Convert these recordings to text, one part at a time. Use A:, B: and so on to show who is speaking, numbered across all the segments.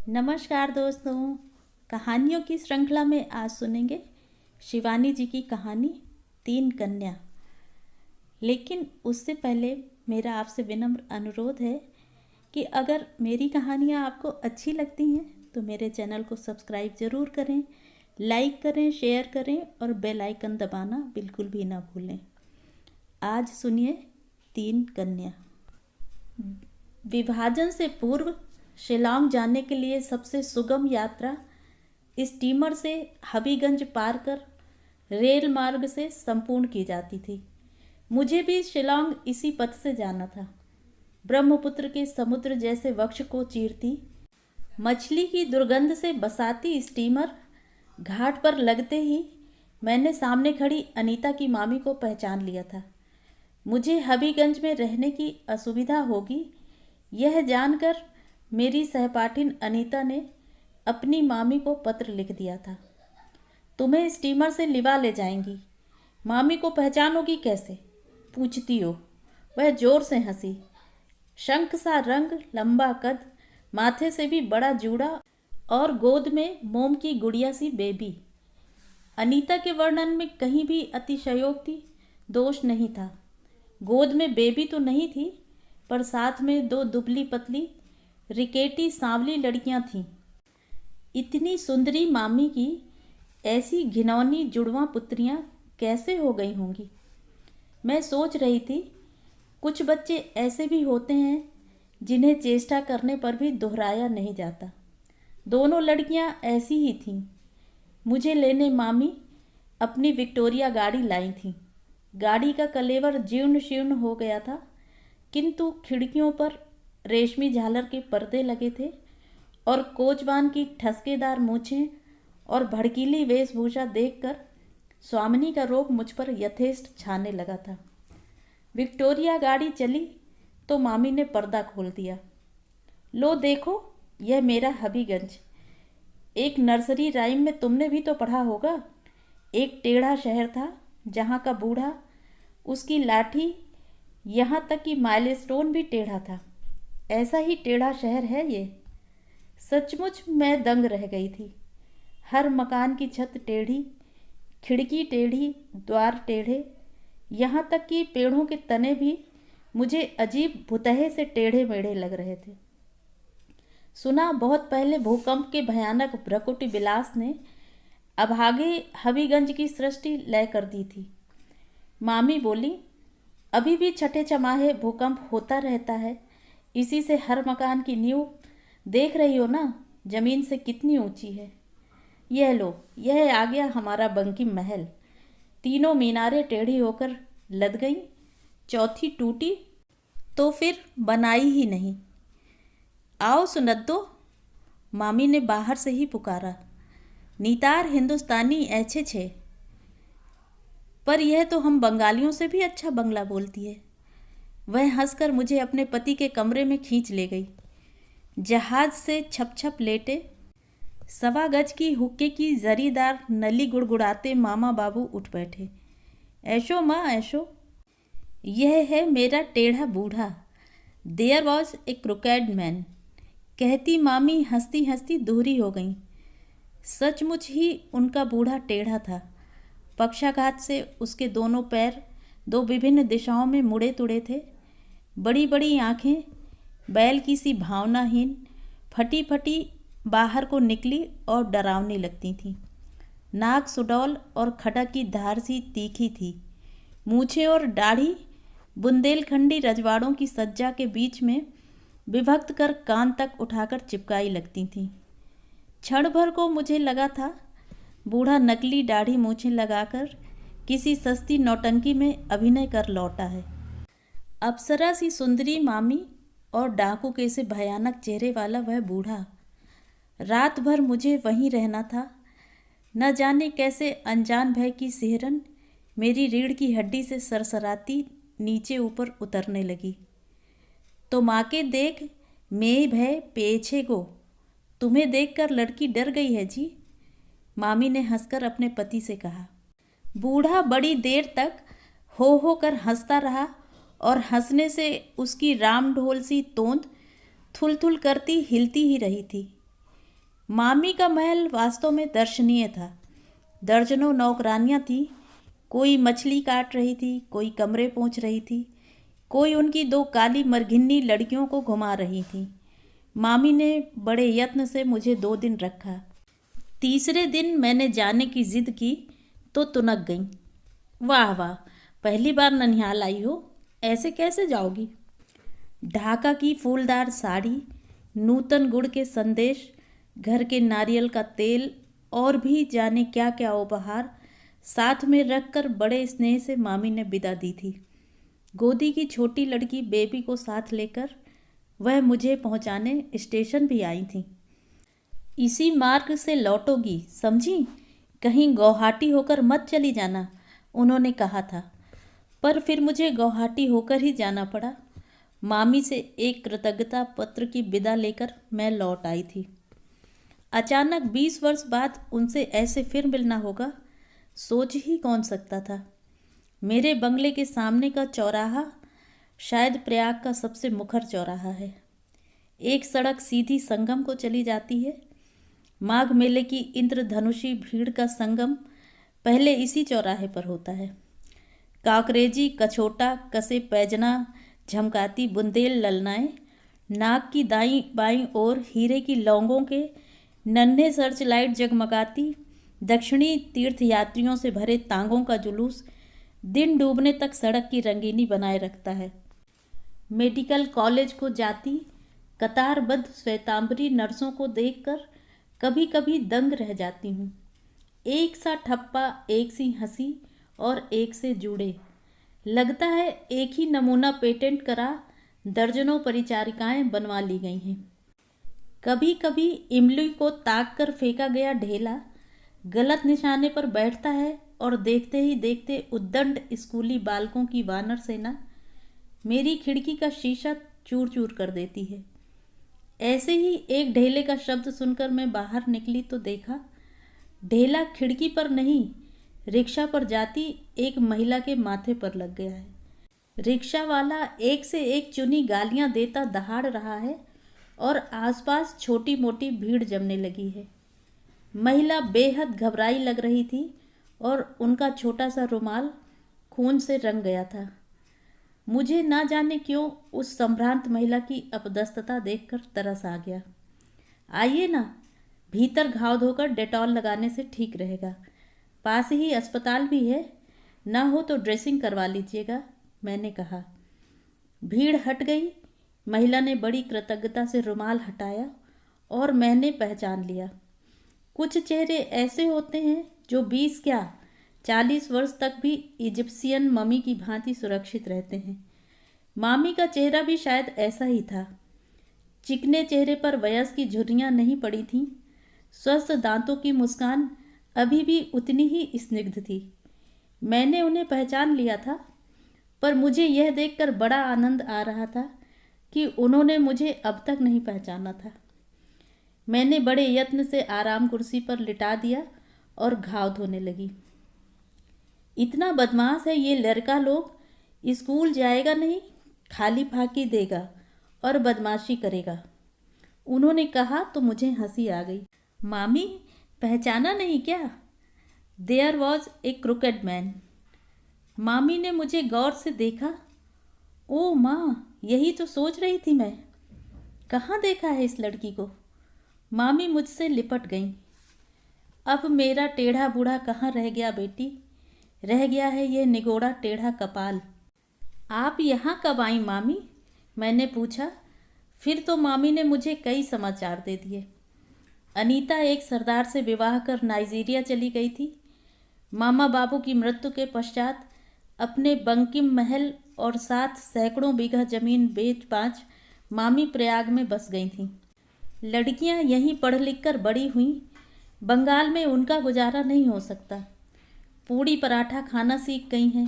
A: नमस्कार दोस्तों। कहानियों की श्रृंखला में आज सुनेंगे शिवानी जी की कहानी तीन कन्या। लेकिन उससे पहले मेरा आपसे विनम्र अनुरोध है कि अगर मेरी कहानियाँ आपको अच्छी लगती हैं तो मेरे चैनल को सब्सक्राइब ज़रूर करें, लाइक करें, शेयर करें और बेल आइकन दबाना बिल्कुल भी ना भूलें। आज सुनिए तीन कन्या। विभाजन से पूर्व शिलांग जाने के लिए सबसे सुगम यात्रा स्टीमर से हबीगंज पार कर रेल मार्ग से संपूर्ण की जाती थी। मुझे भी शिलांग इसी पथ से जाना था। ब्रह्मपुत्र के समुद्र जैसे वक्ष को चीरती मछली की दुर्गंध से बसाती स्टीमर घाट पर लगते ही मैंने सामने खड़ी अनीता की मामी को पहचान लिया था। मुझे हबीगंज में रहने की असुविधा होगी यह जानकर मेरी सहपाठिन अनीता ने अपनी मामी को पत्र लिख दिया था। तुम्हें स्टीमर से लिवा ले जाएंगी। मामी को पहचानोगी कैसे, पूछती हो। वह जोर से हंसी। शंख सा रंग, लंबा कद, माथे से भी बड़ा जूड़ा और गोद में मोम की गुड़िया सी बेबी। अनीता के वर्णन में कहीं भी अतिशयोक्ति दोष नहीं था। गोद में बेबी तो नहीं थी, पर साथ में दो दुबली पतली रिकेटी सांवली लड़कियां थीं। इतनी सुंदरी मामी की ऐसी घिनौनी जुड़वां पुत्रियां कैसे हो गई होंगी। मैं सोच रही थी, कुछ बच्चे ऐसे भी होते हैं जिन्हें चेष्टा करने पर भी दोहराया नहीं जाता। दोनों लड़कियां ऐसी ही थीं। मुझे लेने मामी अपनी विक्टोरिया गाड़ी लाई थीं। गाड़ी का कलेवर जीर्ण शीर्ण हो गया था, किंतु खिड़कियों पर रेशमी झालर के पर्दे लगे थे और कोचवान की ठसकेदार मूछें और भड़कीली वेशभूषा देखकर स्वामिनी का रोब मुझ पर यथेष्ट छाने लगा था। विक्टोरिया गाड़ी चली तो मामी ने पर्दा खोल दिया। लो देखो, यह मेरा हबीगंज। एक नर्सरी राइम में तुमने भी तो पढ़ा होगा। एक टेढ़ा शहर था जहाँ का बूढ़ा, उसकी लाठी, यहाँ तक कि माइलस्टोन भी टेढ़ा था। ऐसा ही टेढ़ा शहर है ये। सचमुच मैं दंग रह गई थी। हर मकान की छत टेढ़ी, खिड़की टेढ़ी, द्वार टेढ़े, यहाँ तक कि पेड़ों के तने भी मुझे अजीब भुतहे से टेढ़े मेढ़े लग रहे थे। सुना बहुत पहले भूकंप के भयानक भ्रकुटी विलास ने अभागे हबीगंज की सृष्टि लय कर दी थी। मामी बोली, अभी भी छठे छमाहे भूकंप होता रहता है। इसी से हर मकान की नींव देख रही हो ना, जमीन से कितनी ऊंची है। यह लो, यह आ गया हमारा बंकिम महल। तीनों मीनारें टेढ़ी होकर लद गईं, चौथी टूटी तो फिर बनाई ही नहीं। आओ सुनद्दो, मामी ने बाहर से ही पुकारा। नीतार हिंदुस्तानी ऐछे छे, पर यह तो हम बंगालियों से भी अच्छा बंगला बोलती है। वह हंसकर मुझे अपने पति के कमरे में खींच ले गई। जहाज से छप छप लेटे 1.25 गज की हुक्के की जरीदार नली गुड़गुड़ाते मामा बाबू उठ बैठे। ऐशो माँ ऐशो, यह है मेरा टेढ़ा बूढ़ा। देयर वॉज ए क्रोकेड मैन, कहती मामी हंसती हंसती दूहरी हो गई। सचमुच ही उनका बूढ़ा टेढ़ा था। पक्षाघात से उसके दोनों पैर दो विभिन्न दिशाओं में मुड़े तुड़े थे। बड़ी बड़ी आँखें बैल की सी भावनाहीन, फटी फटी बाहर को निकली और डरावनी लगती थीं। नाक सुडौल और खडक की धार सी तीखी थी। मूछें और दाढ़ी बुंदेलखंडी रजवाड़ों की सज्जा के बीच में विभक्त कर कान तक उठाकर चिपकाई लगती थीं। क्षण भर को मुझे लगा था बूढ़ा नकली दाढ़ी मूछें लगाकर किसी सस्ती नौटंकी में अभिनय कर लौटा है। अप्सरा सी सुंदरी मामी और डाकू के से भयानक चेहरे वाला वह बूढ़ा। रात भर मुझे वहीं रहना था। न जाने कैसे अनजान भय की सिहरन मेरी रीढ़ की हड्डी से सरसराती नीचे ऊपर उतरने लगी। तो माँ के देख, मैं भय पेछे गो, तुम्हें देखकर लड़की डर गई है जी, मामी ने हंसकर अपने पति से कहा। बूढ़ा बड़ी देर तक हो कर हंसता रहा और हंसने से उसकी राम ढोल सी तोंद थुल थुल करती हिलती ही रही थी। मामी का महल वास्तव में दर्शनीय था। दर्जनों नौकरानियां थीं, कोई मछली काट रही थी, कोई कमरे पोंछ रही थी, कोई उनकी 2 काली मरघिन्नी लड़कियों को घुमा रही थी। मामी ने बड़े यत्न से मुझे 2 दिन रखा। तीसरे दिन मैंने जाने की जिद की तो तुनक गई। वाह वाह, पहली बार ननिहाल आई हो, ऐसे कैसे जाओगी? ढाका की फूलदार साड़ी, नूतन गुड़ के संदेश, घर के नारियल का तेल और भी जाने क्या क्या उपहार साथ में रखकर बड़े स्नेह से मामी ने विदा दी थी। गोदी की छोटी लड़की बेबी को साथ लेकर वह मुझे पहुंचाने स्टेशन भी आई थी। इसी मार्ग से लौटोगी, समझी? कहीं गुवाहाटी होकर मत चली जाना, उन्होंने कहा था। पर फिर मुझे गुवाहाटी होकर ही जाना पड़ा। मामी से एक कृतज्ञता पत्र की विदा लेकर मैं लौट आई थी। अचानक 20 वर्ष बाद उनसे ऐसे फिर मिलना होगा, सोच ही कौन सकता था। मेरे बंगले के सामने का चौराहा शायद प्रयाग का सबसे मुखर चौराहा है। एक सड़क सीधी संगम को चली जाती है। माघ मेले की इंद्रधनुषी भीड़ का संगम पहले इसी चौराहे पर होता है। काकरेजी, कछोटा, कसे पैजना, झमकाती बुंदेल ललनाएं, नाक की दाईं बाईं ओर हीरे की लौंगों के नन्हे सर्च लाइट जगमगाती, दक्षिणी तीर्थयात्रियों से भरे तांगों का जुलूस दिन डूबने तक सड़क की रंगीनी बनाए रखता है। मेडिकल कॉलेज को जाती कतारबद्ध श्वेतांबरी नर्सों को देखकर कभी कभी दंग रह जाती हूँ। एक सा ठप्पा, एक सी हंसी और एक से जुड़े। लगता है एक ही नमूना पेटेंट करा दर्जनों परिचारिकाएं बनवा ली गई हैं। कभी कभी इमली को ताक कर फेंका गया ढेला गलत निशाने पर बैठता है और देखते ही देखते उद्दंड स्कूली बालकों की वानर सेना मेरी खिड़की का शीशा चूर चूर कर देती है। ऐसे ही एक ढेले का शब्द सुनकर मैं बाहर निकली तो देखा ढेला खिड़की पर नहीं, रिक्शा पर जाती एक महिला के माथे पर लग गया है। रिक्शा वाला एक से एक चुनी गालियां देता दहाड़ रहा है और आसपास छोटी मोटी भीड़ जमने लगी है। महिला बेहद घबराई लग रही थी और उनका छोटा सा रुमाल खून से रंग गया था। मुझे ना जाने क्यों उस संभ्रांत महिला की अपदस्थता देखकर तरस आ गया। आइए ना, भीतर घाव धोकर डेटॉल लगाने से ठीक रहेगा। पास ही अस्पताल भी है, ना हो तो ड्रेसिंग करवा लीजिएगा, मैंने कहा। भीड़ हट गई। महिला ने बड़ी कृतज्ञता से रुमाल हटाया और मैंने पहचान लिया। कुछ चेहरे ऐसे होते हैं जो 20 क्या 40 वर्ष तक भी इजिप्शियन मम्मी की भांति सुरक्षित रहते हैं। मामी का चेहरा भी शायद ऐसा ही था। चिकने चेहरे पर वयस की झुर्रियाँ नहीं पड़ी थीं। स्वस्थ दांतों की मुस्कान अभी भी उतनी ही स्निग्ध थी। मैंने उन्हें पहचान लिया था, पर मुझे यह देखकर बड़ा आनंद आ रहा था कि उन्होंने मुझे अब तक नहीं पहचाना था। मैंने बड़े यत्न से आराम कुर्सी पर लिटा दिया और घाव धोने लगी। इतना बदमाश है ये लड़का, लोग स्कूल जाएगा नहीं, खाली फाकी देगा और बदमाशी करेगा, उन्होंने कहा तो मुझे हंसी आ गई। मामी, पहचाना नहीं क्या? There was a crooked man. मामी ने मुझे गौर से देखा। ओ माँ, यही तो सोच रही थी मैं, कहाँ देखा है इस लड़की को। मामी मुझसे लिपट गईं। अब मेरा टेढ़ा बूढ़ा कहाँ रह गया बेटी, रह गया है ये निगोड़ा टेढ़ा कपाल। आप यहाँ कब आई मामी, मैंने पूछा। फिर तो मामी ने मुझे कई समाचार दे दिए। अनीता एक सरदार से विवाह कर नाइजीरिया चली गई थी। मामा बाबू की मृत्यु के पश्चात अपने बंकिम महल और साथ सैकड़ों बीघा जमीन बेच बाँच मामी प्रयाग में बस गई थीं। लड़कियां यहीं पढ़ लिख कर बड़ी हुईं। बंगाल में उनका गुजारा नहीं हो सकता। पूड़ी पराठा खाना सीख गई हैं।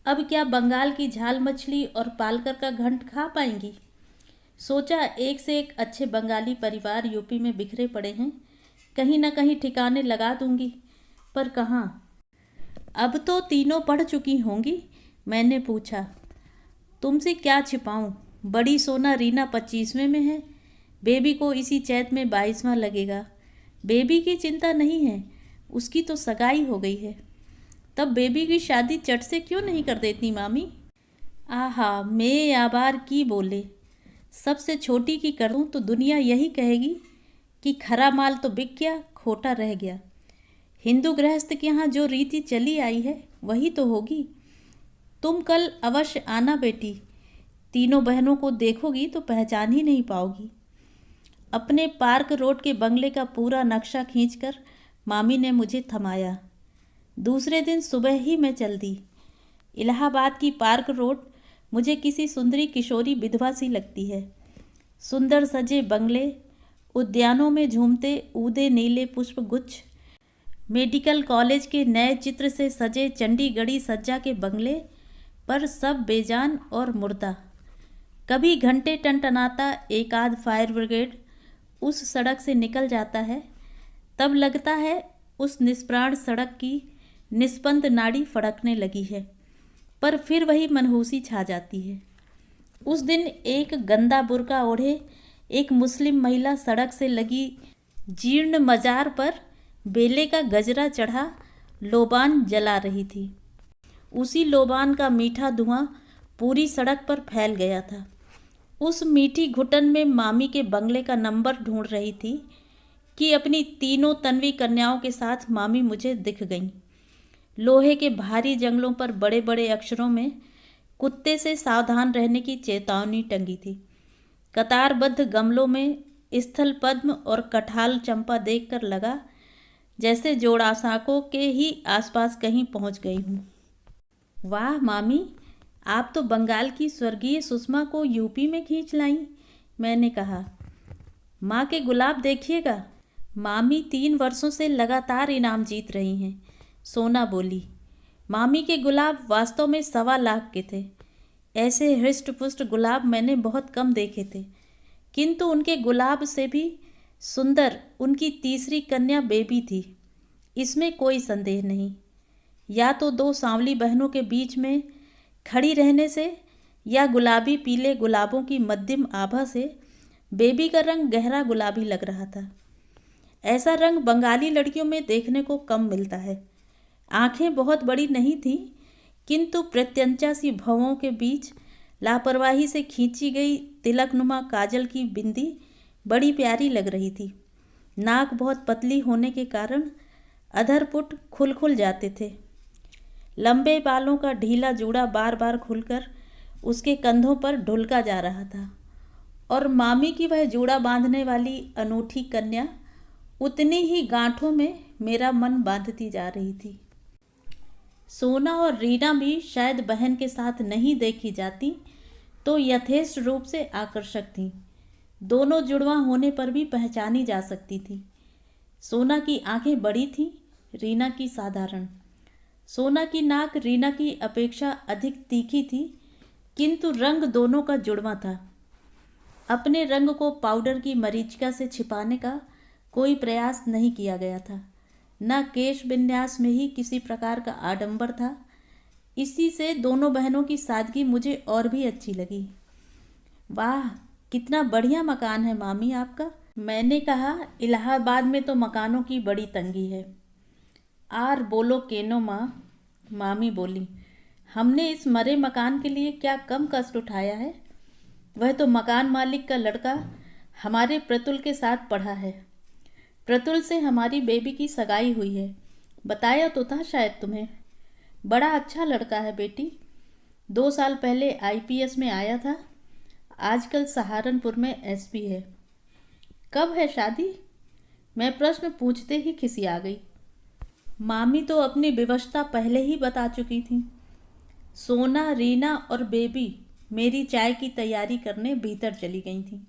A: अब क्या बंगाल की झाल मछली और पालकर का घंट खा पाएंगी। सोचा एक से एक अच्छे बंगाली परिवार यूपी में बिखरे पड़े हैं, कहीं ना कहीं ठिकाने लगा दूंगी, पर कहाँ। अब तो तीनों पढ़ चुकी होंगी, मैंने पूछा। तुमसे क्या छिपाऊं, बड़ी सोना रीना 25वें में है, बेबी को इसी चैत में 22वां लगेगा। बेबी की चिंता नहीं है, उसकी तो सगाई हो गई है। तब बेबी की शादी चट से क्यों नहीं कर देती मामी? आहा, मैं आबार की बोले। सबसे छोटी की कर दूं तो दुनिया यही कहेगी कि खरा माल तो बिक गया, खोटा रह गया। हिंदू गृहस्थ के यहाँ जो रीति चली आई है वही तो होगी। तुम कल अवश्य आना बेटी, तीनों बहनों को देखोगी तो पहचान ही नहीं पाओगी। अपने पार्क रोड के बंगले का पूरा नक्शा खींचकर मामी ने मुझे थमाया। दूसरे दिन सुबह ही मैं चल दी। इलाहाबाद की पार्क रोड मुझे किसी सुंदरी किशोरी विधवा सी लगती है। सुंदर सजे बंगले, उद्यानों में झूमते ऊदे नीले पुष्प गुच्छ, मेडिकल कॉलेज के नए चित्र से सजे चंडीगढ़ी सज्जा के बंगले पर सब बेजान और मुर्दा। कभी घंटे टनटनाता एक आध फायर ब्रिगेड उस सड़क से निकल जाता है, तब लगता है उस निष्प्राण सड़क की निस्पंद नाड़ी फड़कने लगी है, पर फिर वही मनहूसी छा जाती है। उस दिन एक गंदा बुर्का ओढ़े एक मुस्लिम महिला सड़क से लगी जीर्ण मजार पर बेले का गजरा चढ़ा लोबान जला रही थी। उसी लोबान का मीठा धुआं पूरी सड़क पर फैल गया था। उस मीठी घुटन में मामी के बंगले का नंबर ढूंढ रही थी कि अपनी तीनों तन्वी कन्याओं के साथ मामी मुझे दिख गईं। लोहे के भारी जंगलों पर बड़े बड़े अक्षरों में कुत्ते से सावधान रहने की चेतावनी टंगी थी। कतारबद्ध गमलों में स्थल पद्म और कठाल चंपा देखकर लगा जैसे जोड़ासांकों के ही आसपास कहीं पहुंच गई हूँ। वाह मामी, आप तो बंगाल की स्वर्गीय सुषमा को यूपी में खींच लाई, मैंने कहा। माँ के गुलाब देखिएगा। मामी 3 वर्षों से लगातार इनाम जीत रही हैं, सोना बोली। मामी के गुलाब वास्तव में 1.25 लाख के थे। ऐसे हृष्ट पुष्ट गुलाब मैंने बहुत कम देखे थे, किंतु उनके गुलाब से भी सुंदर उनकी तीसरी कन्या बेबी थी, इसमें कोई संदेह नहीं। या तो 2 सांवली बहनों के बीच में खड़ी रहने से या गुलाबी पीले गुलाबों की मध्यम आभा से बेबी का रंग गहरा गुलाबी लग रहा था। ऐसा रंग बंगाली लड़कियों में देखने को कम मिलता है। आंखें बहुत बड़ी नहीं थीं, किंतु प्रत्यंचा सी भवों के बीच लापरवाही से खींची गई तिलकनुमा काजल की बिंदी बड़ी प्यारी लग रही थी। नाक बहुत पतली होने के कारण अधरपुट खुल खुल जाते थे। लंबे बालों का ढीला जूड़ा बार बार खुलकर उसके कंधों पर ढुलका जा रहा था, और मामी की वह जूड़ा बांधने वाली अनूठी कन्या उतनी ही गांठों में मेरा मन बांधती जा रही थी। सोना और रीना भी शायद बहन के साथ नहीं देखी जाती तो यथेष्ट रूप से आकर्षक थीं। दोनों जुड़वा होने पर भी पहचानी जा सकती थी। सोना की आंखें बड़ी थीं, रीना की साधारण। सोना की नाक रीना की अपेक्षा अधिक तीखी थी, किंतु रंग दोनों का जुड़वा था। अपने रंग को पाउडर की मरीचिका से छिपाने का कोई प्रयास नहीं किया गया था, न केश विन्यास में ही किसी प्रकार का आडंबर था। इसी से दोनों बहनों की सादगी मुझे और भी अच्छी लगी। वाह, कितना बढ़िया मकान है मामी आपका, मैंने कहा। इलाहाबाद में तो मकानों की बड़ी तंगी है। आर बोलो केनो माँ, मामी बोली। हमने इस मरे मकान के लिए क्या कम कष्ट उठाया है। वह तो मकान मालिक का लड़का हमारे प्रतुल के साथ पढ़ा है। प्रतुल से हमारी बेबी की सगाई हुई है, बताया तो था शायद तुम्हें। बड़ा अच्छा लड़का है बेटी। 2 साल पहले IPS में आया था, आजकल सहारनपुर में SP है। कब है शादी? मैं प्रश्न पूछते ही खिसिया गई। मामी तो अपनी विवशता पहले ही बता चुकी थी। सोना, रीना और बेबी मेरी चाय की तैयारी करने भीतर चली गई थी।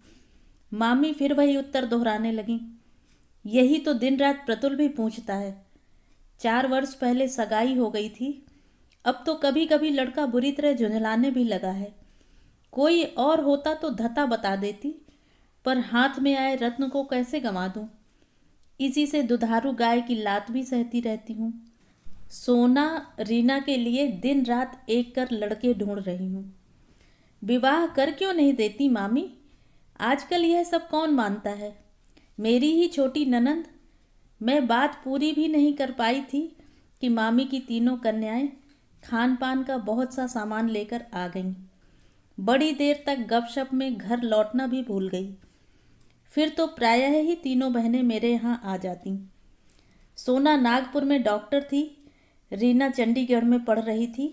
A: मामी फिर वही उत्तर दोहराने लगी। यही तो दिन रात प्रतुल भी पूछता है। 4 वर्ष पहले सगाई हो गई थी, अब तो कभी कभी लड़का बुरी तरह झुंझलाने भी लगा है। कोई और होता तो धता बता देती, पर हाथ में आए रत्न को कैसे गंवा दूं। इसी से दुधारू गाय की लात भी सहती रहती हूँ। सोना, रीना के लिए दिन रात एक कर लड़के ढूंढ रही हूँ। विवाह कर क्यों नहीं देती मामी? आजकल यह सब कौन मानता है। मेरी ही छोटी ननंद मैं बात पूरी भी नहीं कर पाई थी कि मामी की तीनों कन्याएं खान पान का बहुत सा सामान लेकर आ गईं। बड़ी देर तक गपशप में घर लौटना भी भूल गई। फिर तो प्रायः ही तीनों बहनें मेरे यहाँ आ जातीं। सोना नागपुर में डॉक्टर थी, रीना चंडीगढ़ में पढ़ रही थी।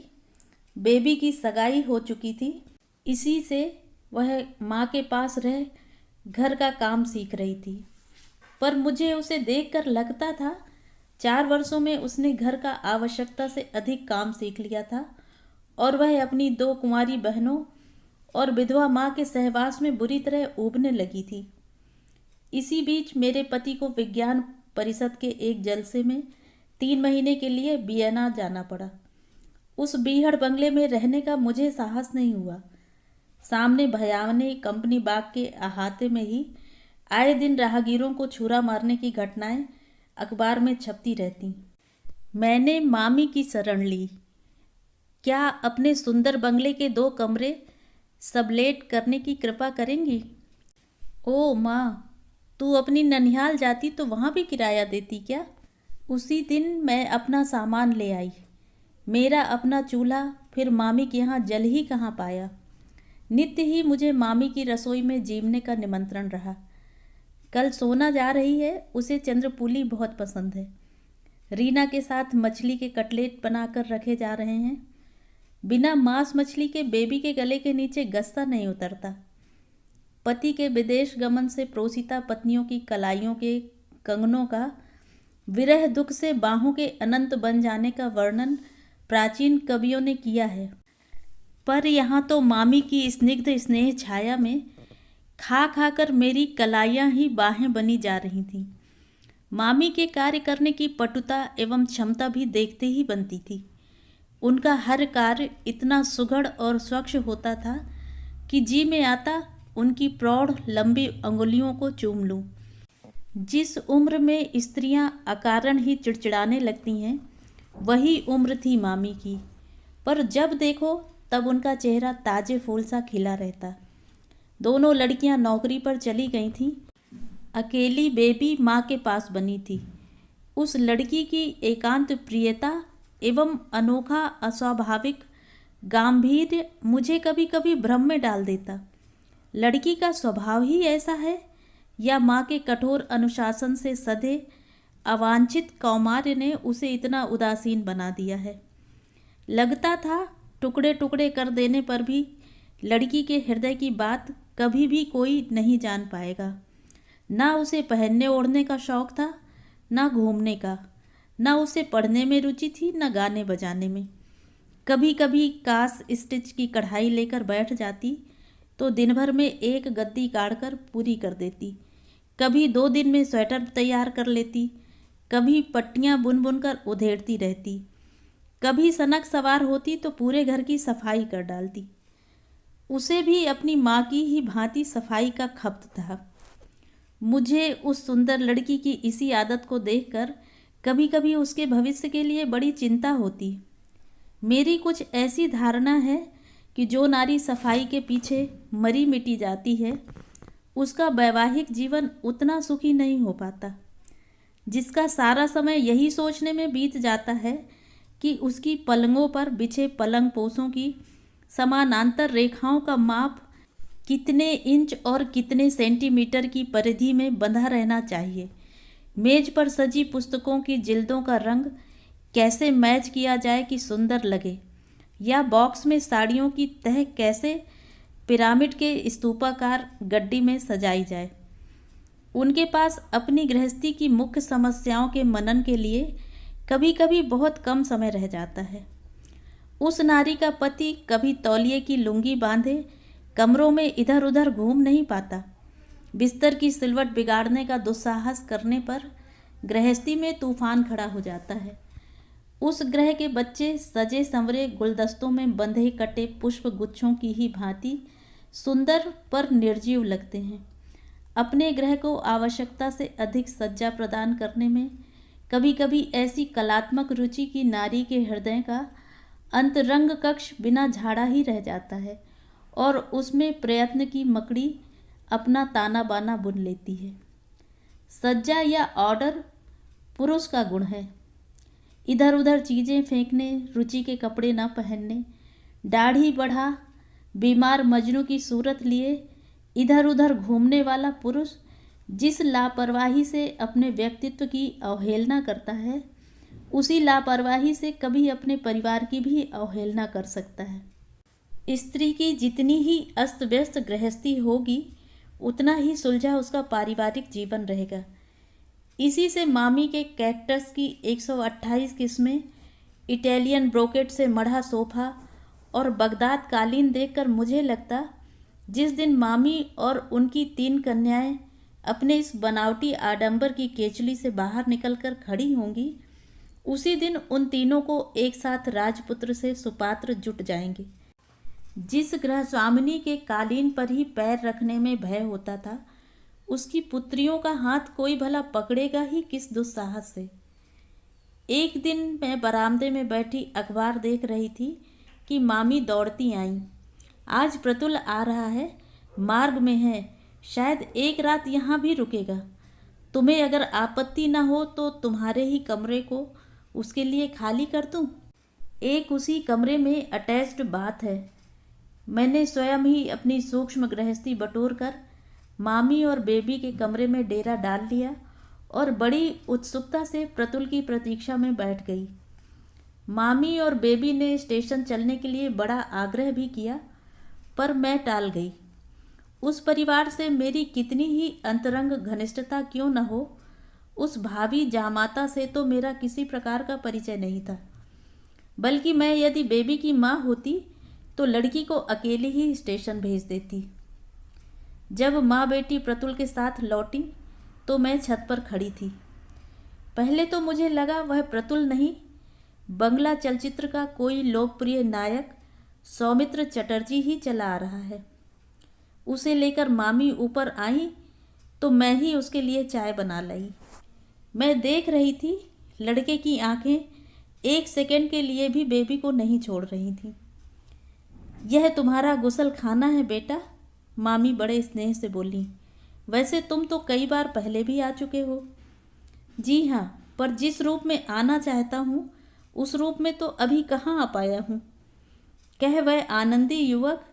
A: बेबी की सगाई हो चुकी थी, इसी से वह माँ के पास रह घर का काम सीख रही थी। पर मुझे उसे देखकर लगता था 4 वर्षों में उसने घर का आवश्यकता से अधिक काम सीख लिया था और वह अपनी 2 कुंवारी बहनों और विधवा माँ के सहवास में बुरी तरह ऊबने लगी थी। इसी बीच मेरे पति को विज्ञान परिषद के एक जलसे में 3 महीने के लिए वियना जाना पड़ा। उस बीहड़ बंगले में रहने का मुझे साहस नहीं हुआ। सामने भयावने कंपनी बाग के अहाते में ही आए दिन राहगीरों को छुरा मारने की घटनाएं अखबार में छपती रहती। मैंने मामी की शरण ली। क्या अपने सुंदर बंगले के 2 कमरे सबलेट करने की कृपा करेंगी? ओ माँ, तू अपनी ननिहाल जाती तो वहाँ भी किराया देती क्या? उसी दिन मैं अपना सामान ले आई। मेरा अपना चूल्हा फिर मामी के यहाँ जल ही कहाँ पाया। नित्य ही मुझे मामी की रसोई में जीमने का निमंत्रण रहा। कल सोना जा रही है, उसे चंद्रपूली बहुत पसंद है। रीना के साथ मछली के कटलेट बनाकर रखे जा रहे हैं। बिना मांस मछली के बेबी के गले के नीचे गस्सा नहीं उतरता। पति के विदेश गमन से प्रोसिता पत्नियों की कलाइयों के कंगनों का विरह दुख से बाहों के अनंत बन जाने का वर्णन प्राचीन कवियों ने किया है। पर यहाँ तो मामी की स्निग्ध स्नेह छाया में खा खा कर मेरी कलाइयाँ ही बाहें बनी जा रही थीं। मामी के कार्य करने की पटुता एवं क्षमता भी देखते ही बनती थी। उनका हर कार्य इतना सुघड़ और स्वच्छ होता था कि जी में आता उनकी प्रौढ़ लंबी अंगुलियों को चूम लूं। जिस उम्र में स्त्रियां अकारण ही चिड़चिड़ाने लगती हैं, वही उम्र थी मामी की। पर जब देखो तब उनका चेहरा ताजे फूल सा खिला रहता। दोनों लड़कियां नौकरी पर चली गई थीं। अकेली बेबी माँ के पास बनी थी। उस लड़की की एकांत प्रियता एवं अनोखा अस्वाभाविक गांभीर्य मुझे कभी कभी भ्रम में डाल देता। लड़की का स्वभाव ही ऐसा है या माँ के कठोर अनुशासन से सधे अवांछित कौमार्य ने उसे इतना उदासीन बना दिया है। लगता था टुकड़े टुकड़े कर देने पर भी लड़की के हृदय की बात कभी भी कोई नहीं जान पाएगा। ना उसे पहनने ओढ़ने का शौक था, ना घूमने का, ना उसे पढ़ने में रुचि थी, ना गाने बजाने में। कभी कभी कास स्टिच की कढ़ाई लेकर बैठ जाती तो दिन भर में एक गद्दी काढ़कर पूरी कर देती। कभी 2 दिन में स्वेटर तैयार कर लेती, कभी पट्टियाँ बुन बुन कर उधेड़ती रहती, कभी सनक सवार होती तो पूरे घर की सफाई कर डालती। उसे भी अपनी माँ की ही भांति सफाई का खप्त था। मुझे उस सुंदर लड़की की इसी आदत को देखकर कभी कभी उसके भविष्य के लिए बड़ी चिंता होती। मेरी कुछ ऐसी धारणा है कि जो नारी सफाई के पीछे मरी मिटी जाती है, उसका वैवाहिक जीवन उतना सुखी नहीं हो पाता। जिसका सारा समय यही सोचने में बीत जाता है कि उसकी पलंगों पर बिछे पलंग पोसों की समानांतर रेखाओं का माप कितने इंच और कितने सेंटीमीटर की परिधि में बंधा रहना चाहिए, मेज पर सजी पुस्तकों की जिल्दों का रंग कैसे मैच किया जाए कि सुंदर लगे, या बॉक्स में साड़ियों की तह कैसे पिरामिड के स्तूपाकार गड्डी में सजाई जाए। उनके पास अपनी गृहस्थी की मुख्य समस्याओं के मनन के लिए कभी कभी बहुत कम समय रह जाता है। उस नारी का पति कभी तौलिए की लुंगी बांधे कमरों में इधर उधर घूम नहीं पाता। बिस्तर की सिलवट बिगाड़ने का दुस्साहस करने पर गृहस्थी में तूफान खड़ा हो जाता है। उस ग्रह के बच्चे सजे संवरे गुलदस्तों में बंधे कटे पुष्प गुच्छों की ही भांति सुंदर पर निर्जीव लगते हैं। अपने ग्रह को आवश्यकता से अधिक सज्जा प्रदान करने में कभी कभी ऐसी कलात्मक रुचि की नारी के हृदय का अंतरंग कक्ष बिना झाड़ा ही रह जाता है और उसमें प्रयत्न की मकड़ी अपना ताना बाना बुन लेती है। सज्जा या ऑर्डर पुरुष का गुण है। इधर उधर चीज़ें फेंकने, रुचि के कपड़े न पहनने, दाढ़ी बढ़ा बीमार मजनू की सूरत लिए इधर उधर घूमने वाला पुरुष जिस लापरवाही से अपने व्यक्तित्व की अवहेलना करता है, उसी लापरवाही से कभी अपने परिवार की भी अवहेलना कर सकता है। स्त्री की जितनी ही अस्त व्यस्त गृहस्थी होगी, उतना ही सुलझा उसका पारिवारिक जीवन रहेगा। इसी से मामी के कैक्टस की 128 किस्में, इटालियन ब्रोकेट से मढ़ा सोफा और बगदाद कालीन देखकर मुझे लगता, जिस दिन मामी और उनकी 3 कन्याएं अपने इस बनावटी आडंबर की केचली से बाहर निकलकर खड़ी होंगी, उसी दिन उन तीनों को एक साथ राजपुत्र से सुपात्र जुट जाएंगे। जिस गृहस्वामिनी के कालीन पर ही पैर रखने में भय होता था, उसकी पुत्रियों का हाथ कोई भला पकड़ेगा ही किस दुस्साहस से। एक दिन मैं बरामदे में बैठी अखबार देख रही थी कि मामी दौड़ती आईं। आज प्रतुल आ रहा है, मार्ग में है, शायद एक रात यहाँ भी रुकेगा। तुम्हें अगर आपत्ति न हो तो तुम्हारे ही कमरे को उसके लिए खाली कर दूँ। एक उसी कमरे में अटैच्ड बाथ है। मैंने स्वयं ही अपनी सूक्ष्म गृहस्थी बटोर कर मामी और बेबी के कमरे में डेरा डाल लिया और बड़ी उत्सुकता से प्रतुल की प्रतीक्षा में बैठ गई। मामी और बेबी ने स्टेशन चलने के लिए बड़ा आग्रह भी किया, पर मैं टाल गई। उस परिवार से मेरी कितनी ही अंतरंग घनिष्ठता क्यों न हो, उस भावी जामाता से तो मेरा किसी प्रकार का परिचय नहीं था। बल्कि मैं यदि बेबी की माँ होती तो लड़की को अकेले ही स्टेशन भेज देती। जब माँ बेटी प्रतुल के साथ लौटी तो मैं छत पर खड़ी थी। पहले तो मुझे लगा वह प्रतुल नहीं, बंगला चलचित्र का कोई लोकप्रिय नायक सौमित्र चटर्जी ही चला आ रहा है। उसे लेकर मामी ऊपर आई तो मैं ही उसके लिए चाय बना लाई। मैं देख रही थी, लड़के की आंखें एक सेकंड के लिए भी बेबी को नहीं छोड़ रही थीं। यह तुम्हारा गुसल खाना है बेटा, मामी बड़े स्नेह से बोली। वैसे तुम तो कई बार पहले भी आ चुके हो। जी हाँ, पर जिस रूप में आना चाहता हूँ उस रूप में तो अभी कहाँ आ पाया हूँ, कह वह आनंदी युवक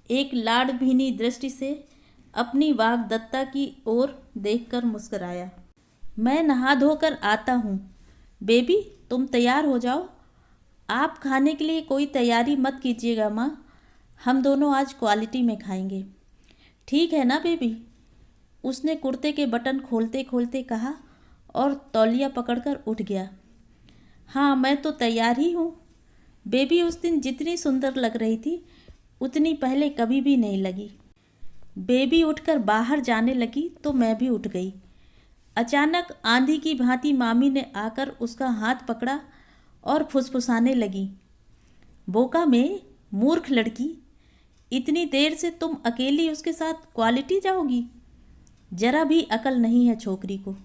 A: एक लाड़ भीनी दृष्टि से अपनी वाग्दत्ता की ओर देखकर मुस्कुराया। मैं नहा धोकर आता हूँ। बेबी तुम तैयार हो जाओ। आप खाने के लिए कोई तैयारी मत कीजिएगा माँ, हम दोनों आज क्वालिटी में खाएंगे। ठीक है ना बेबी? उसने कुर्ते के बटन खोलते खोलते कहा और तौलिया पकड़कर उठ गया। हाँ मैं तो तैयार ही हूँ। बेबी उस दिन जितनी सुंदर लग रही थी उतनी पहले कभी भी नहीं लगी। बेबी उठकर बाहर जाने लगी तो मैं भी उठ गई। अचानक आंधी की भांति मामी ने आकर उसका हाथ पकड़ा और फुसफुसाने लगी। बोका में, मूर्ख लड़की, इतनी देर से तुम अकेली उसके साथ क्वालिटी जाओगी? जरा भी अकल नहीं है छोकरी को।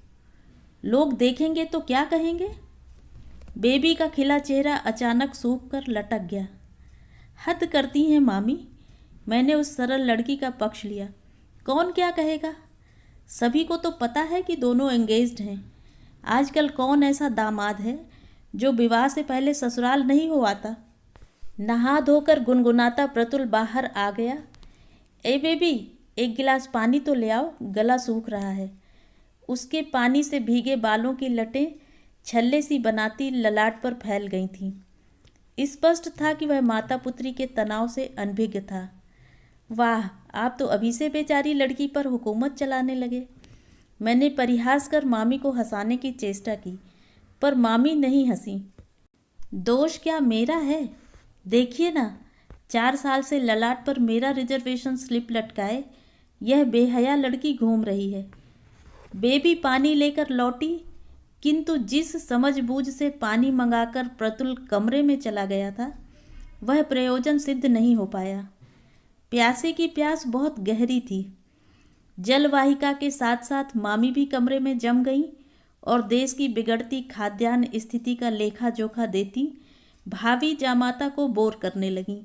A: लोग देखेंगे तो क्या कहेंगे? बेबी का खिला चेहरा अचानक सूख कर लटक गया। हद करती हैं मामी, मैंने उस सरल लड़की का पक्ष लिया। कौन क्या कहेगा? सभी को तो पता है कि दोनों एंगेज्ड हैं। आजकल कौन ऐसा दामाद है जो विवाह से पहले ससुराल नहीं हो आता। नहा धोकर गुनगुनाता प्रतुल बाहर आ गया। ए बेबी, एक गिलास पानी तो ले आओ, गला सूख रहा है। उसके पानी से भीगे बालों की लटें छल्ले सी बनाती ललाट पर फैल गई थीं। स्पष्ट था कि वह माता पुत्री के तनाव से अनभिज्ञ था। वाह, आप तो अभी से बेचारी लड़की पर हुकूमत चलाने लगे। मैंने परिहास कर मामी को हंसाने की चेष्टा की, पर मामी नहीं हंसी। दोष क्या मेरा है? देखिए ना, 4 साल से ललाट पर मेरा रिजर्वेशन स्लिप लटकाए यह बेहया लड़की घूम रही है। बेबी पानी लेकर लौटी, किंतु जिस समझबूझ से पानी मंगाकर प्रतुल कमरे में चला गया था वह प्रयोजन सिद्ध नहीं हो पाया। प्यासे की प्यास बहुत गहरी थी। जलवाहिका के साथ साथ मामी भी कमरे में जम गई और देश की बिगड़ती खाद्यान्न स्थिति का लेखा जोखा देती भावी जामाता को बोर करने लगी।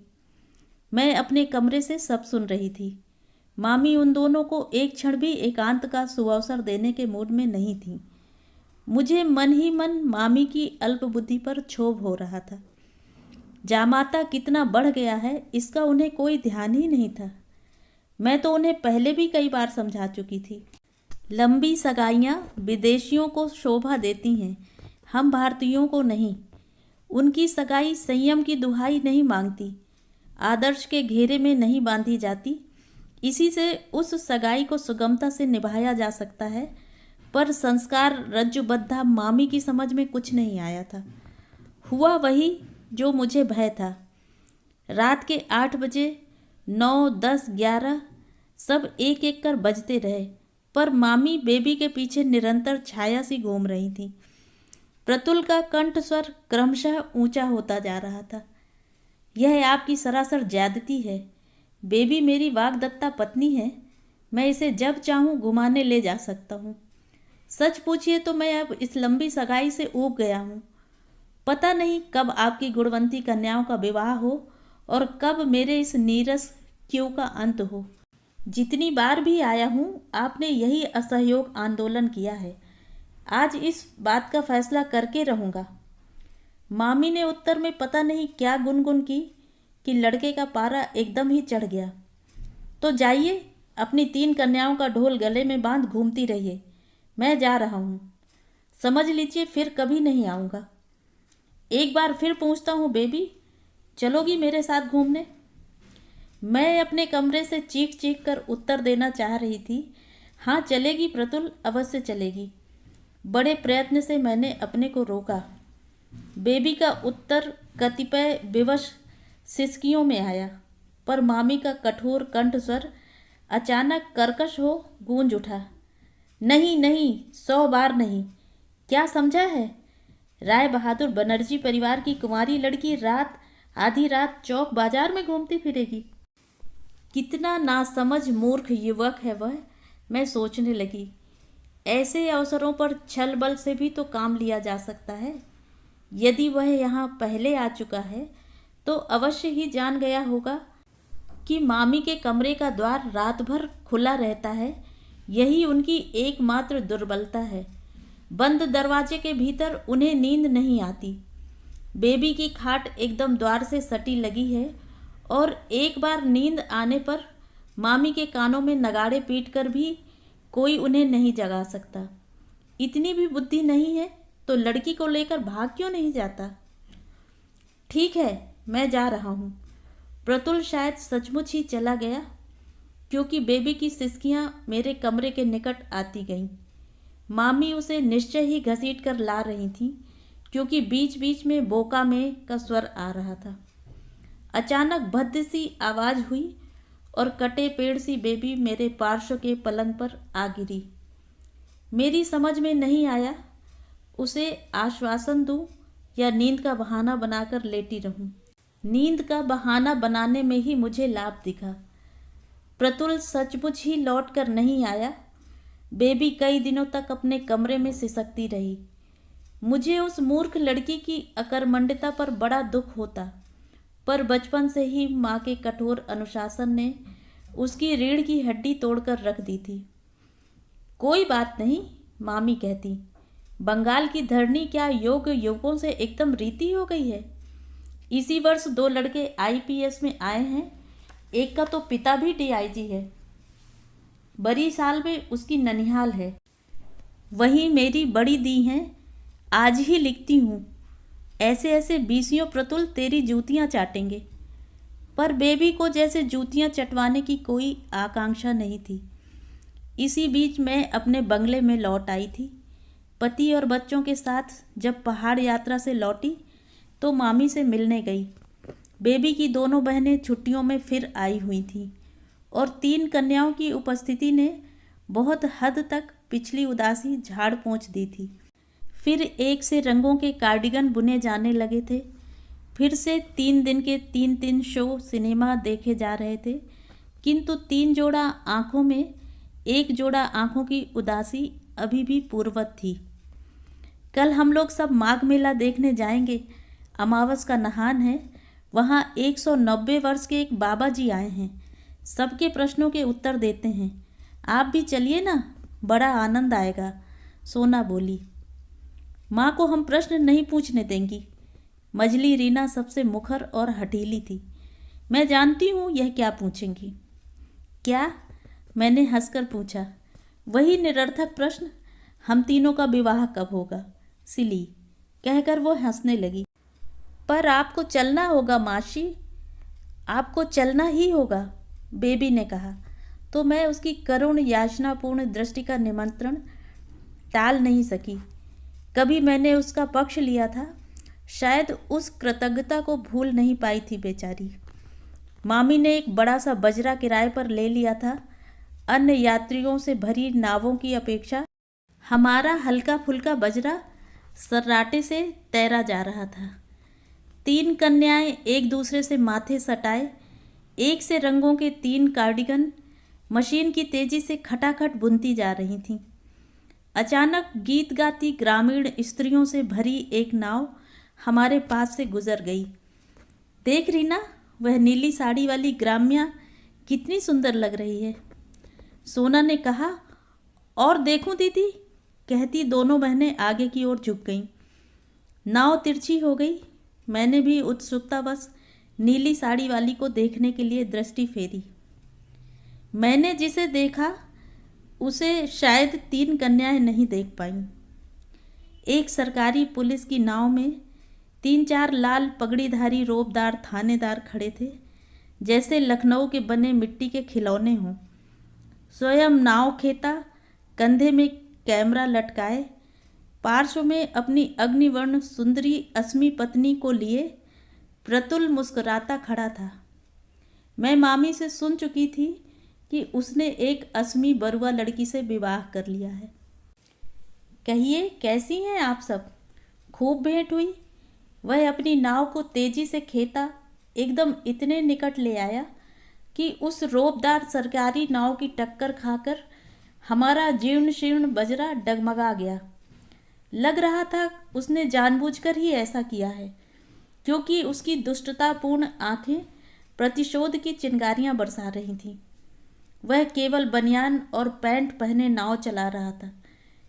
A: मैं अपने कमरे से सब सुन रही थी। मामी उन दोनों को एक क्षण भी एकांत का सुअवसर देने के मूड में नहीं थी। मुझे मन ही मन मामी की अल्पबुद्धि पर क्षोभ हो रहा था। जामाता कितना बढ़ गया है इसका उन्हें कोई ध्यान ही नहीं था। मैं तो उन्हें पहले भी कई बार समझा चुकी थी। लंबी सगाइयाँ विदेशियों को शोभा देती हैं, हम भारतीयों को नहीं। उनकी सगाई संयम की दुहाई नहीं मांगती, आदर्श के घेरे में नहीं बांधी जाती। इसी से उस सगाई को सुगमता से निभाया जा सकता है। पर संस्कार रज्जुबद्धा मामी की समझ में कुछ नहीं आया था। हुआ वही जो मुझे भय था। रात के 8 बजे 9, 10, 11 सब एक एक कर बजते रहे, पर मामी बेबी के पीछे निरंतर छाया सी घूम रही थी। प्रतुल का कंठ स्वर क्रमशः ऊंचा होता जा रहा था। यह आपकी सरासर ज्यादती है। बेबी मेरी वाग्दत्ता पत्नी है, मैं इसे जब चाहूँ घुमाने ले जा सकता हूँ। सच पूछिए तो मैं अब इस लंबी सगाई से ऊब गया हूँ। पता नहीं कब आपकी गुणवंती कन्याओं का विवाह हो और कब मेरे इस नीरस क्यू का अंत हो। जितनी बार भी आया हूँ आपने यही असहयोग आंदोलन किया है। आज इस बात का फैसला करके रहूँगा। मामी ने उत्तर में पता नहीं क्या गुनगुन की कि लड़के का पारा एकदम ही चढ़ गया। तो जाइए, अपनी 3 कन्याओं का ढोल गले में बांध घूमती रहिए, मैं जा रहा हूँ। समझ लीजिए फिर कभी नहीं आऊँगा। एक बार फिर पूछता हूँ बेबी, चलोगी मेरे साथ घूमने? मैं अपने कमरे से चीख चीख कर उत्तर देना चाह रही थी, हाँ चलेगी प्रतुल, अवश्य चलेगी। बड़े प्रयत्न से मैंने अपने को रोका। बेबी का उत्तर कतिपय विवश सिसकियों में आया, पर मामी का कठोर कंठ स्वर अचानक कर्कश हो गूंज उठा। नहीं नहीं, 100 बार नहीं। क्या समझा है? राय बहादुर बनर्जी परिवार की कुंवारी लड़की आधी रात चौक बाजार में घूमती फिरेगी? कितना नासमझ मूर्ख युवक है वह, मैं सोचने लगी। ऐसे अवसरों पर छल बल से भी तो काम लिया जा सकता है। यदि वह यहाँ पहले आ चुका है तो अवश्य ही जान गया होगा कि मामी के कमरे का द्वार रात भर खुला रहता है। यही उनकी एकमात्र दुर्बलता है। बंद दरवाजे के भीतर उन्हें नींद नहीं आती। बेबी की खाट एकदम द्वार से सटी लगी है और एक बार नींद आने पर मामी के कानों में नगाड़े पीटकर भी कोई उन्हें नहीं जगा सकता। इतनी भी बुद्धि नहीं है तो लड़की को लेकर भाग क्यों नहीं जाता? ठीक है, मैं जा रहा हूँ। प्रतुल शायद सचमुच ही चला गया, क्योंकि बेबी की सिसकियाँ मेरे कमरे के निकट आती गईं। मामी उसे निश्चय ही घसीट कर ला रही थीं, क्योंकि बीच बीच में बोका में का स्वर आ रहा था। अचानक भद्द सी आवाज़ हुई और कटे पेड़ सी बेबी मेरे पार्श्व के पलंग पर आ गिरी। मेरी समझ में नहीं आया उसे आश्वासन दूं या नींद का बहाना बनाकर लेटी रहूं। नींद का बहाना बनाने में ही मुझे लाभ दिखा। प्रतुल सचमुच ही लौट कर नहीं आया। बेबी कई दिनों तक अपने कमरे में सिसकती रही। मुझे उस मूर्ख लड़की की अकर्मण्यता पर बड़ा दुख होता, पर बचपन से ही माँ के कठोर अनुशासन ने उसकी रीढ़ की हड्डी तोड़कर रख दी थी। कोई बात नहीं, मामी कहती, बंगाल की धरनी क्या युवकों से एकदम रीति हो गई है। इसी वर्ष 2 लड़के IPS में आए हैं। एक का तो पिता भी DIG है। बड़ी साल में उसकी ननिहाल है। वहीं मेरी बड़ी दी हैं, आज ही लिखती हूँ, ऐसे ऐसे बीसियों प्रतुल तेरी जूतियाँ चाटेंगे। पर बेबी को जैसे जूतियाँ चटवाने की कोई आकांक्षा नहीं थी। इसी बीच मैं अपने बंगले में लौट आई थी। पति और बच्चों के साथ जब पहाड़ यात्रा से लौटी तो मामी से मिलने गई। बेबी की दोनों बहनें छुट्टियों में फिर आई हुई थीं और 3 कन्याओं की उपस्थिति ने बहुत हद तक पिछली उदासी झाड़ पोंछ दी थी। फिर एक से रंगों के कार्डिगन बुने जाने लगे थे। फिर से 3 दिन के 3 शो सिनेमा देखे जा रहे थे, किंतु 3 जोड़ा आँखों में 1 जोड़ा आँखों की उदासी अभी भी पूर्ववत थी। कल हम लोग सब माघ मेला देखने जाएंगे। अमावस का नहान है। वहाँ 190 वर्ष के एक बाबा जी आए हैं। सबके प्रश्नों के उत्तर देते हैं। आप भी चलिए ना, बड़ा आनंद आएगा, सोना बोली। माँ को हम प्रश्न नहीं पूछने देंगी। मजली रीना सबसे मुखर और हठीली थी। मैं जानती हूँ यह क्या पूछेंगी। क्या? मैंने हंसकर पूछा। वही निरर्थक प्रश्न, हम तीनों का विवाह कब होगा, सिली, कहकर वो हंसने लगी। पर आपको चलना होगा मासी, आपको चलना ही होगा, बेबी ने कहा। तो मैं उसकी करुण याचनापूर्ण दृष्टि का निमंत्रण टाल नहीं सकी। कभी मैंने उसका पक्ष लिया था, शायद उस कृतज्ञता को भूल नहीं पाई थी बेचारी। मामी ने एक बड़ा सा बजरा किराए पर ले लिया था। अन्य यात्रियों से भरी नावों की अपेक्षा हमारा हल्का फुल्का बजरा सर्राटे से तैरा जा रहा था। 3 कन्याएं एक दूसरे से माथे सटाए एक से रंगों के 3 कार्डिगन मशीन की तेजी से खटाखट बुनती जा रही थीं। अचानक गीत गाती ग्रामीण स्त्रियों से भरी एक नाव हमारे पास से गुजर गई। देख रीना, वह नीली साड़ी वाली ग्राम्या कितनी सुंदर लग रही है, सोना ने कहा। और देखूं दीदी, कहती दोनों बहनें आगे की ओर झुक गईं। नाव तिरछी हो गई। मैंने भी उत्सुकतावश नीली साड़ी वाली को देखने के लिए दृष्टि फेरी। मैंने जिसे देखा उसे शायद 3 कन्याएं नहीं देख पाईं। एक सरकारी पुलिस की नाव में 3-4 लाल पगड़ीधारी रोबदार थानेदार खड़े थे, जैसे लखनऊ के बने मिट्टी के खिलौने हों। स्वयं नाव खेता कंधे में कैमरा लटकाए पार्श्व में अपनी अग्निवर्ण सुंदरी अस्मी पत्नी को लिए प्रतुल मुस्कुराता खड़ा था। मैं मामी से सुन चुकी थी कि उसने एक अस्मी बरुआ लड़की से विवाह कर लिया है। कहिए, कैसी हैं आप सब? खूब भेंट हुई। वह अपनी नाव को तेजी से खेता एकदम इतने निकट ले आया कि उस रोबदार सरकारी नाव की टक्कर खाकर हमारा जीर्ण शीर्ण बजरा डगमगा गया। लग रहा था उसने जानबूझकर ही ऐसा किया है, क्योंकि उसकी दुष्टतापूर्ण आंखें प्रतिशोध की चिंगारियां बरसा रही थीं। वह केवल बनियान और पैंट पहने नाव चला रहा था।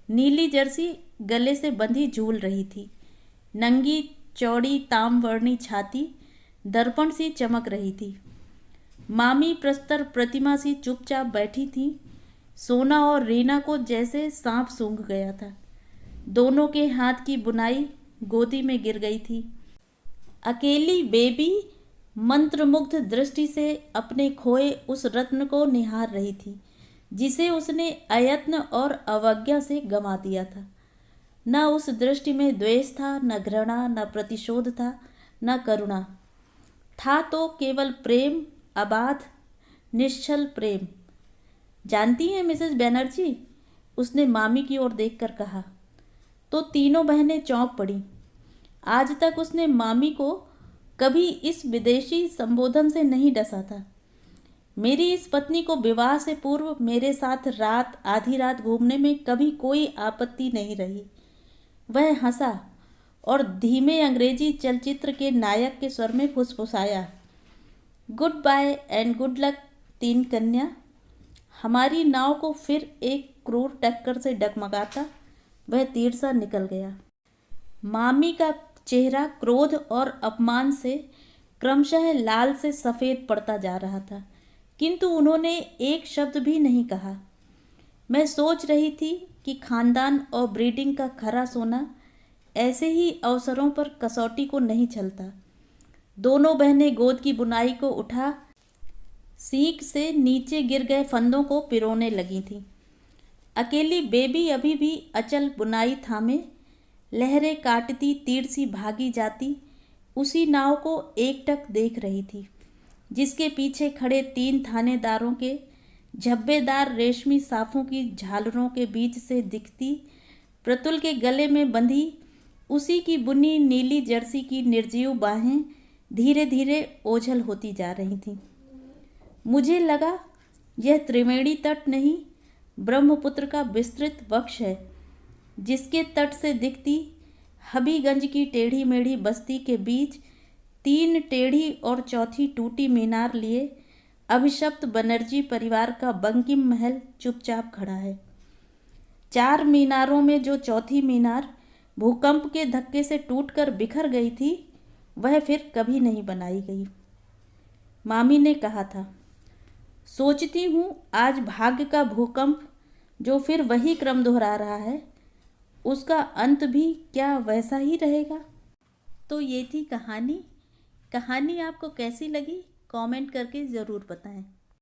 A: नीली जर्सी गले से बंधी झूल रही थी। नंगी चौड़ी ताम्रवर्णी छाती दर्पण सी चमक रही थी। मामी प्रस्तर प्रतिमा सी चुपचाप बैठी थी। सोना और रीना को जैसे सांप सूंघ गया था। दोनों के हाथ की बुनाई गोदी में गिर गई थी। अकेली बेबी मंत्रमुग्ध दृष्टि से अपने खोए उस रत्न को निहार रही थी, जिसे उसने अयत्न और अवज्ञा से गंवा दिया था। न उस दृष्टि में द्वेष था, न घृणा, न प्रतिशोध था, न करुणा था, तो केवल प्रेम, अबाध निश्चल प्रेम। जानती हैं मिसेस बनर्जी, उसने मामी की ओर देखकर कहा। तो तीनों बहनें चौंक पड़ी। आज तक उसने मामी को कभी इस विदेशी संबोधन से नहीं डसा था। मेरी इस पत्नी को विवाह से पूर्व मेरे साथ रात आधी रात घूमने में कभी कोई आपत्ति नहीं रही। वह हंसा और धीमे अंग्रेजी चलचित्र के नायक के स्वर में फुसफुसाया, good bye and good luck 3 कन्या। हमारी नाव को फिर एक क्रूर टक्कर से डगमगाता वह तीर सा निकल गया। मामी का चेहरा क्रोध और अपमान से क्रमशः लाल से सफ़ेद पड़ता जा रहा था, किंतु उन्होंने एक शब्द भी नहीं कहा। मैं सोच रही थी कि खानदान और ब्रीडिंग का खरा सोना ऐसे ही अवसरों पर कसौटी को नहीं चलता। दोनों बहनें गोद की बुनाई को उठा सीख से नीचे गिर गए फंदों को पिरोने लगी थीं। अकेली बेबी अभी भी अचल बुनाई थामे लहरें काटती तीर सी भागी जाती उसी नाव को एकटक देख रही थी, जिसके पीछे खड़े 3 थानेदारों के झब्बेदार रेशमी साफों की झालरों के बीच से दिखती प्रतुल के गले में बंधी उसी की बुनी नीली जर्सी की निर्जीव बाहें धीरे धीरे ओझल होती जा रही थीं। मुझे लगा यह त्रिवेणी तट नहीं, ब्रह्मपुत्र का विस्तृत वक्ष है, जिसके तट से दिखती हबीगंज की टेढ़ी मेढ़ी बस्ती के बीच 3 टेढ़ी और चौथी टूटी मीनार लिए अभिशप्त बनर्जी परिवार का बंकिम महल चुपचाप खड़ा है। 4 मीनारों में जो चौथी मीनार भूकंप के धक्के से टूटकर बिखर गई थी, वह फिर कभी नहीं बनाई गई। मामी ने कहा था, सोचती हूँ आज भाग्य का भूकंप जो फिर वही क्रम दोहरा रहा है, उसका अंत भी क्या वैसा ही रहेगा। तो ये थी कहानी। कहानी आपको कैसी लगी कमेंट करके ज़रूर बताएं।